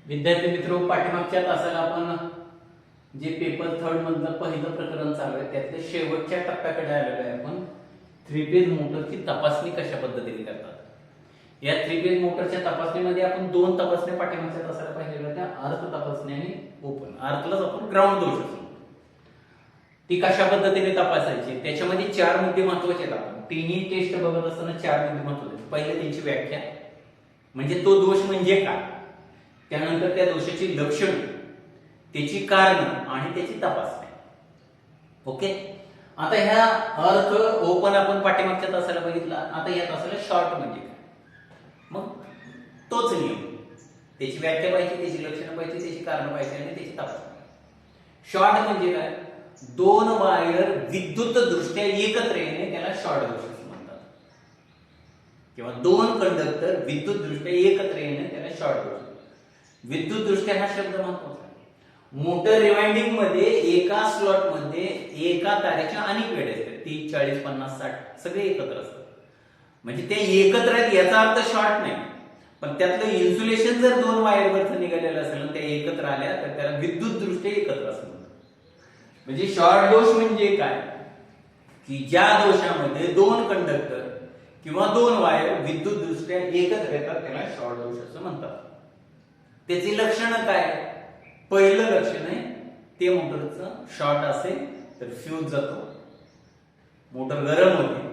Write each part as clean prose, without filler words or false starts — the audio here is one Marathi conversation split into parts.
विद्यार्थी मित्र, पाठीमागच्या तासाला आपण जे पेपर थर्ड मधलं पहिलं प्रकरण चालू आहे त्यातल्या शेवटच्या टप्प्याकडे आलेलो आहे. आपण थ्री फेज मोटरची तपासणी कशा पद्धतीने करतात. या थ्री फेज मोटरच्या तपासणीमध्ये आपण दोन तपासण्या पाठीमागच्या तासाला पाहिलेल्या होत्या, अर्थ तपासणी आणि ओपन. अर्थलाच आपण ग्राउंड दोष असतो, ती कशा पद्धतीने तपासायची. त्याच्यामध्ये चार मुद्दे महत्वाचे आहेत. आपण तिन्ही टेस्ट बघत असताना चार मुद्दे महत्वाचे. पहिले त्यांची व्याख्या, म्हणजे तो दोष म्हणजे काय, त्यानंतर त्या दोषाची लक्षणे, त्याची कारण आणि त्याची तपासणी. ओके. आता ह्या अर्थ ओपन आपण पाठीमागच्या तासाला बघितला. आता या तासाला शॉर्ट म्हणजे काय, मग तोच नियम. त्याची व्याख्या पाहिजे, त्याची लक्षणं पाहिजे, त्याची कारण पाहिजे आणि त्याची तपासणी. शॉर्ट म्हणजे काय, दोन वायर विद्युत दृष्ट्या एकत्र येणे, त्याला शॉर्ट दोष म्हणतात. किंवा दोन कंडक्टर विद्युत दृष्ट्या एकत्र येणे, त्याला शॉर्ट दोष. विद्युत दृष्ट्या हा शब्द महत्वाचा आहे. मोटर रिवाइंडिंग मध्ये एका स्लॉट मध्ये एका तारेच्या अनेक वेळे असतात, 30, 40, 50, 60 सगळे एकत्र असतात. म्हणजे ते एकत्र आहेत याचा अर्थ शॉर्ट नाही, पण त्यातलं इन्सुलेशन जर दोन वायरवरचं निघालेलं असेल आणि त्या एकत्र आल्या तर त्याला विद्युत दृष्ट्या एकत्र असं म्हणतात. म्हणजे शॉर्ट दोष म्हणजे काय, की ज्या दोषामध्ये दोन कंडक्टर किंवा दोन वायर विद्युत दृष्ट्या एकत्र येतात त्याला शॉर्ट दोष असं म्हणतात. त्याची लक्षणं काय, पहिलं लक्षण आहे ते मोटरचं शॉर्ट असेल तर फ्यूज जातो, मोटर गरम होते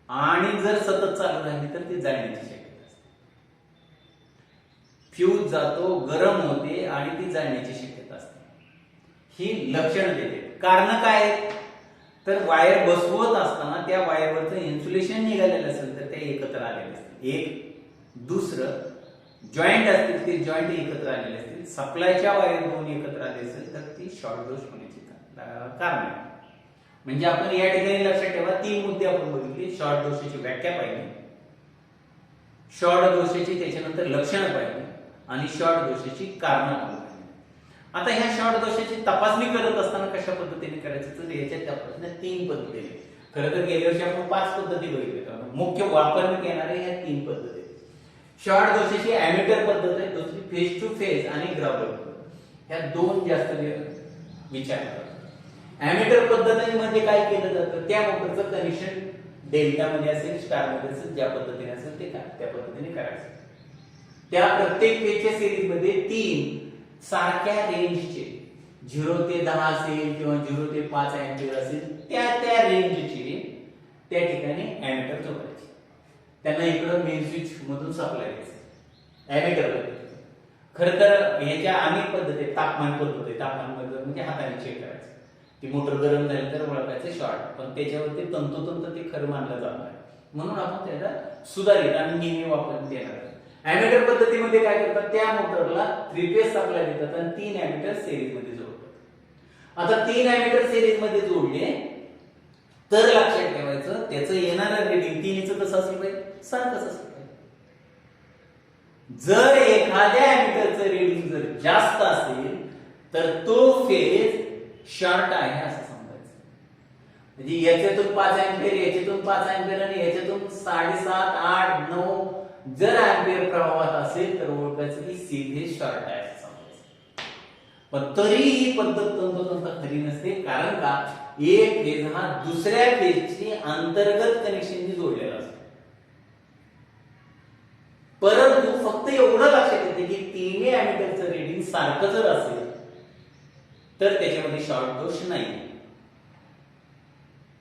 आणि जर सतत चालू राहिली तर ती जाळण्याची शक्यता असते. फ्यूज जातो, गरम होते आणि ती जाळण्याची शक्यता असते. ही लक्षणं देते. कारण काय, तर वायर बसवत असताना त्या वायरवरचं इन्सुलेशन निघालेलं असेल तर ते एकत्र आलेले असते. एक. दुसरं, जॉईंट असतील ते जॉईंट एकत्र आलेले असतील, सप्लायच्या वायर दोन एकत्र आले असेल तर ती शॉर्ट दोष होण्याची कारण आहे. म्हणजे आपण या ठिकाणी लक्षात ठेवा, तीन मुद्दे आपण बघितले. शॉर्ट दोषाची व्याख्या पाहिली, शॉर्ट दोषाची त्याच्यानंतर लक्षणं पाहिली आणि शॉर्ट दोषाची कारणं पाहिली. आता ह्या शॉर्ट दोषाची तपासणी करत असताना कशा पद्धतीने करायचं, तर याच्यात तपासण्या तीन पद्धती. खरं तर गेल्या वर्षी आपण 5 पद्धती बघितल्या. मुख्य वापरण्यात येणाऱ्या ह्या 3 पद्धती. शॉर्ट दोषाची अॅमीटर पद्धत आहे, दुसरी फेस टू फेस आणि ग्राउंड पद्धत. ह्या दोन जास्त विचार करतात. अॅमीटर पद्धतीमध्ये काय केलं जातं, त्या मोटरचं कनेक्शन डेल्टा मध्ये असेल, स्टार मध्ये असेल, ज्या पद्धतीने असेल ते काय त्या पद्धतीने करायचं. त्या प्रत्येक फेजच्या सिरीज मध्ये 3 सारख्या रेंजचे 0 ते 10 असेल किंवा 0 ते 5 अँपिअर असेल, त्या रेंजचे त्या ठिकाणी अॅमीटर जोडायचे. त्यांना इकडं मेन स्विच मधून सप्लाय द्यायचं अॅमीटर पद्धती. खरं तर याच्या अनेक पद्धती. तापमान पद्धत आहे, तापमान म्हणजे हाताने चेक करायचं. ती मोटर गरम झाली तर ओळखायचं शॉर्ट, पण त्याच्यावरती तंतोतंत ते खरं मानलं जात नाही, म्हणून आपण त्याला सुधारित आणि नेहमी वापरण्यात येणार. अॅमीटर पद्धतीमध्ये काय करतात, त्या मोटरला 3 फेज सप्लाय देतात आणि 3 अॅमीटर सिरीज मध्ये जोडतात. आता 3 अॅमीटर सिरीज मध्ये जोडले तर लक्षात ठेवायचं त्याचं येणारं रिडिंग तिन्हीचं कसं असलं पाहिजे, सारखंच असलं पाहिजे. जर एखाद्या अॅमीटरचं रिडिंग जर जास्त असेल तर तो फेज शॉर्ट आहे असं समजायचं. म्हणजे याच्यातून 5 अँपिअर, याच्यातून 5 अँपिअर आणि याच्यातून 7.5, 8, 9 जर अँपिअर प्रवाहात असेल तर ओळखायचं की सीधे शॉर्ट आहे असं समजायचं. पण तरी ही पद्धत तंतोतंत खरी नसते. कारण का, एक फेज हा दुसऱ्या फेजची अंतर्गत कनेक्शननी जोडलेला असतो. परंतु फक्त एवढं लक्षात येते की तिन्ही अॅमीटरचं रिडिंग सारखं जर असेल तर त्याच्यामध्ये शॉर्ट दोष नाही.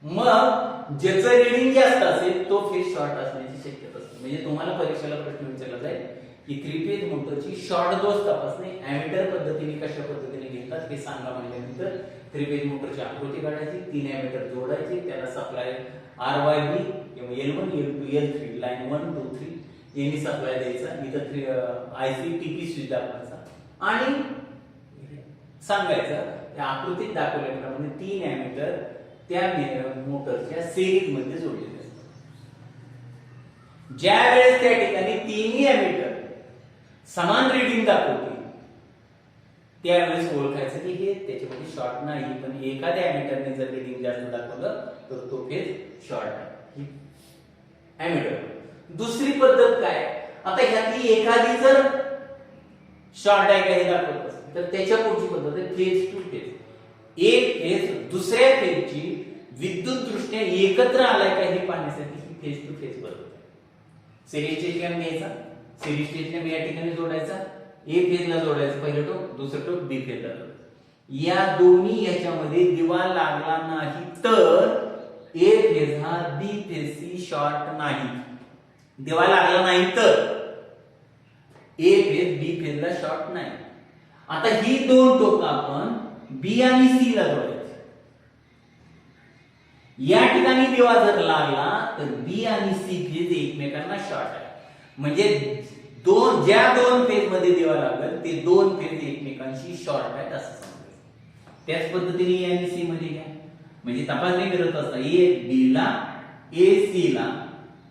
मग ज्याचं रिडिंग जास्त असेल तो फेज शॉर्ट असण्याची शक्यता असते. म्हणजे तुम्हाला परीक्षेला प्रश्न विचारला जाईल की 3 फेज मोटरची शॉर्ट दोष तपासणी अॅमीटर पद्धतीने कशा पद्धतीने घेतात हे सांगा म्हणल्यानंतर 3 फेज मोटरची आकृती काढायची, 3 अॅमीटर जोडायची, त्याला सप्लाय RYB किंवा L1, L2, L3 लाईन 1, 2, 3 यांनी सप्लाय द्यायचा. इथं IC TP स्विच दाखवायचा आणि सांगायचं त्या आकृतीत दाखवल्याप्रमाणे 3 अॅमीटर त्या मोटरच्या सिरीज मध्ये जोडलेले असतात. ज्या वेळेस त्या ठिकाणी तिन्ही अॅमीटर समान रिडिंग दाखवतील त्यावेळेस ओळखायचं की हे त्याच्यामध्ये शॉर्ट नाही, पण एखाद्या अॅमीटरने जर रिडिंग जास्त दाखवलं तर तो फेज शॉर्ट आहे. अॅमीटर. दुसरी पद्धत काय, आता ह्यातली एखादी जर शॉर्ट आहे का हे दाखवत असते. तर त्याच्या पुढची पद्धत आहे फेज टू फेज. एक फेज दुसऱ्या फेजची विद्युत दृष्ट्या एकत्र आलाय का हे पाहण्यासाठी ही फेज टू फेज पद्धत आहे. सिरीज स्टेशन घ्यायचा, सिरीज स्टेशन या ठिकाणी जोडायचा, ए फेजला जोडायचं पहिलं टोक, दुसरं टोक बी फेजला जोडायचं. या दोन्ही याच्यामध्ये दिवा लागला नाही तर ए फेज हा बी फेजशी शॉर्ट नाही. दिवा लागला नाही तर ए फेज बी फेजला शॉर्ट नाही. आता ही दोन टोक आपण बी आणि सी ला जोडायची. या ठिकाणी दिवा जर लागला तर बी आणि सी फेज एकमेकांना शॉर्ट आहे. म्हणजे ज्या दोन फेज मध्ये दिवा लागेल ते दोन फेज एकमेकांशी शॉर्ट आहेत असं समजायचं. त्याच पद्धतीने ए आणि सी मध्ये घ्या. म्हणजे तपासणी करत असता ए बी ला ए सी ला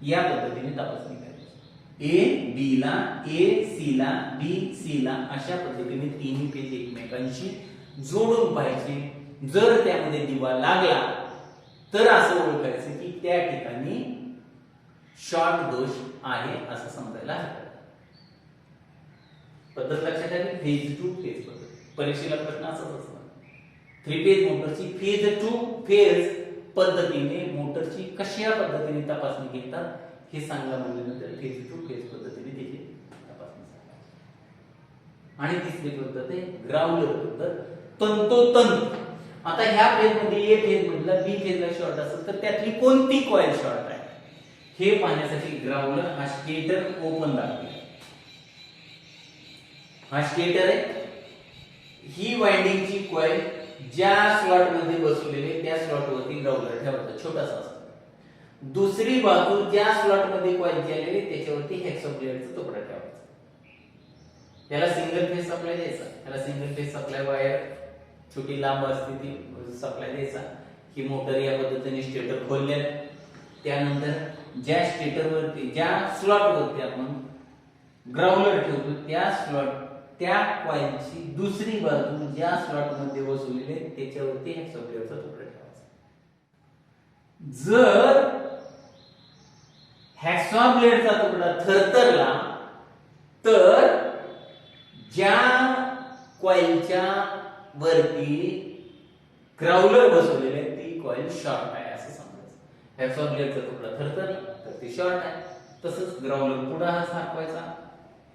या पद्धतीने तपासणी करायची. ए बी ला ए सी ला बी सी ला अशा पद्धतीने तिन्ही पेज एकमेकांशी जोडून पाहिजे. जर त्यामध्ये दिवा लागला तर असं ओळखायचं की त्या ठिकाणी शॉर्ट दोष आहे असं समजायला हवं. पद्धत लक्षात आली. फेज टू फेज पद्धत. परीक्षेला प्रश्न असाच असणार. थ्री फेज मोटरची फेज टू फेज पद्धतीने मोटरची कशा पद्धतीने तपासणी घेतात हे सांगा म्हणल्यानंतर फेज टू फेज पद्धतीने त्याची तपासणी सांगा. आणि तिसरी पद्धत आहे ग्राउंडर पद्धत. तंतोतंत. आता ह्या फेज मध्ये ए फेज मधला बी फेजला शॉर्ट असेल तर त्यातली कोणती कॉईल शॉर्ट आहे हे पाहण्यासाठी ग्राउंडर हा स्टेटर ओपन दाखवला. हा स्टेटर आहे. ही वाइंडिंगची कॉईल ज्या स्लॉट मध्ये बसवलेले त्या स्लॉट वरती ग्राउंडर ठेवायचा छोटासा असतो. दुसरी बाजू ज्या स्लॉट मध्ये कॉईल केलेली त्याच्यावरती हेक्सोप्लेअरचा तुकडा ठेवायचा. त्याला सिंगल फेज सप्लाय द्यायचा. त्याला सिंगल फेज सप्लाय वायर छोटी लांब असते ती सप्लाय द्यायचा. ही मोटर या पद्धतीने स्टेटर खोलल्या. त्यानंतर ज्या स्टेटर वरती ज्या स्लॉट वरती आपण ग्राउंडर ठेवतो त्या कॉइलची दुसरी बाजू ज्या स्लॉट मध्ये बसवलेले त्याच्यावरती हेक्सोप्लेअरचा तुकडा ठेवायचा. जर हेक्सोप्लेअरचा तुकडा थरथरला तर ज्या कॉइलच्या वरती ग्राउंडर बसवलेले ती कॉइल शॉर्ट आहे असं समजायचं. हेक्सोप्लेअरचा तुकडा थरथरला तर ती शॉर्ट आहे. तसंच ग्राउंडर पुढे हा सरकवायचा,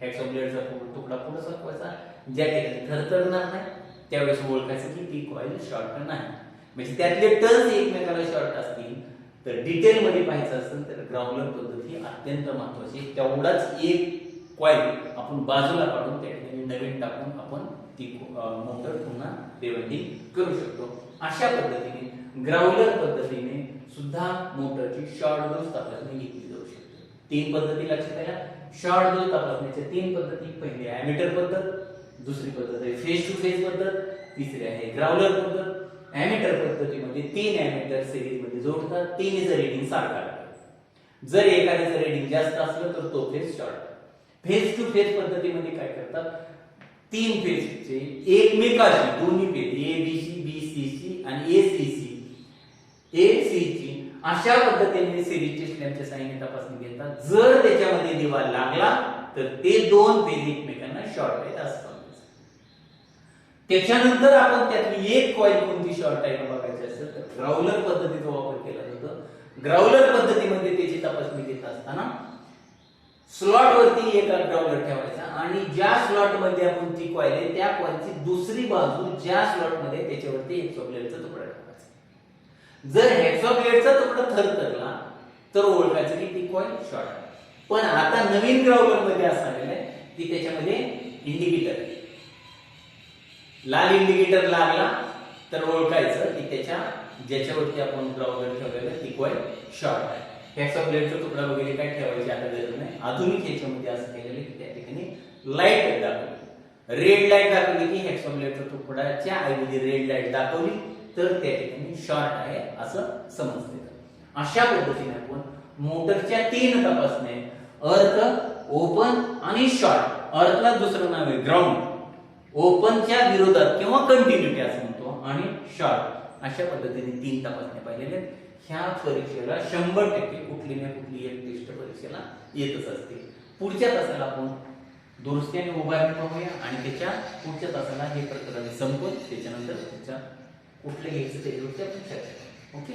हेक्सोप्लेअरचा तुकडा पुढे सरकवायचा. ज्या ठिकाणी थरथरणार नाही त्यावेळेस ओळखायचं की ती कॉइल शॉर्ट नाही. म्हणजे त्यातले टर्न्स एकमेकाला शॉर्ट असतील तर डिटेल मध्ये पाहायचं असेल तर ग्राउंडर पद्धत ही अत्यंत महत्वाची. तेवढाच एक कॉइल आपण बाजूला काढून त्या ठिकाणी नवीन टाकून आपण ती मोटर पुन्हा रिवाइंडिंग करू शकतो. अशा पद्धतीने ग्राउंडर पद्धतीने सुद्धा मोटरची शॉर्ट दोष तपासणी घेतली जाऊ शकते. तीन पद्धती लक्षात आल्या. शॉर्ट दोष तपासण्याच्या तीन पद्धती. पहिली ॲमीटर पद्धत, दुसरी पद्धत आहे फेज टू फेज पद्धत, तिसरी आहे ग्राउंडर पद्धत. ॲमीटर पद्धतीमध्ये तीन ॲमीटर सिरीज मध्ये जोडतात. तिन्हीचं रेटिंग सारखं आहे. जर एखाद्याचं रेटिंग जास्त असलं तर तो phase short. Phase two phase पद्धतीमध्ये काय करतात, तीन फेजचे एकमेकांशी दोन्ही phase A B C B C C आणि ए सी ची अशा पद्धतीने सिरीजच्या स्लॅबच्या साहाय्याने तपासणी घेतात. जर त्याच्यामध्ये दिवा लागला तर ते दोन फेज एकमेकांना शॉर्ट आहेत असं समजायचं. त्याच्यानंतर आपण त्यातली एक कॉईल कोणती शॉर्ट आहे बघायची असेल तर ग्राउंडर पद्धतीचा वापर केला जातो. ग्राउंडर पद्धतीमध्ये त्याची तपासणी घेत असताना स्लॉट वरती एक ग्राउंडर ठेवायचा आणि ज्या स्लॉट मध्ये आपण ती कॉईल आहे त्या कॉईलची दुसरी बाजू ज्या स्लॉट मध्ये त्याच्यावरती हेक्सोप्लेअरचा तुकडा ठेवायचा. जर हेक्सोप्लेअरचा तुकडा थरथरला तर ओळखायचं की ती कॉईल शॉर्ट आहे. पण आता नवीन ग्राउंडर मध्ये असं आलेलं आहे की त्याच्यामध्ये इंडिकेटर लाल इंडिकेटर लागला तर ओळखायचं की त्याच्या ज्याच्यावरती आपण ग्राउंडर ठेवलेलं ती कॉईल शॉर्ट आहे. हेक्सोप्लेअरचा तुकडा वगैरे काय ठेवायची आता गरज नाही. आधुनिक ह्याच्यामध्ये असं केलेलं की त्या ठिकाणी लाईट दाखवली, रेड लाईट दाखवली की हेक्सोप्लेअरचा तुकडाच्या ऐवजी रेड लाईट दाखवली तर त्या ठिकाणी शॉर्ट आहे असं समजते. अशा पद्धतीने आपण मोटरच्या तीन तपासण्या अर्थ, ओपन आणि शॉर्ट. अर्थला दुसरं नाव आहे ग्राउंड, ओपनच्या विरोधात किंवा कंटिन्युटी असं म्हणतो, आणि शॉर्ट अशा पद्धतीने तीन तपासण्या पाहिलेल्या. ह्या परीक्षेला 100% कुठली ना कुठली एक टेस्ट परीक्षेला येतच असते. पुढच्या तासाला आपण दुरुस्ती आणि उभारणी पाहूया आणि त्याच्या पुढच्या तासाला हे प्रकरण संपवून त्याच्यानंतर त्याच्या कुठलं घ्यायचं त्याच्यावरती आपण चर्चा करू. ओके.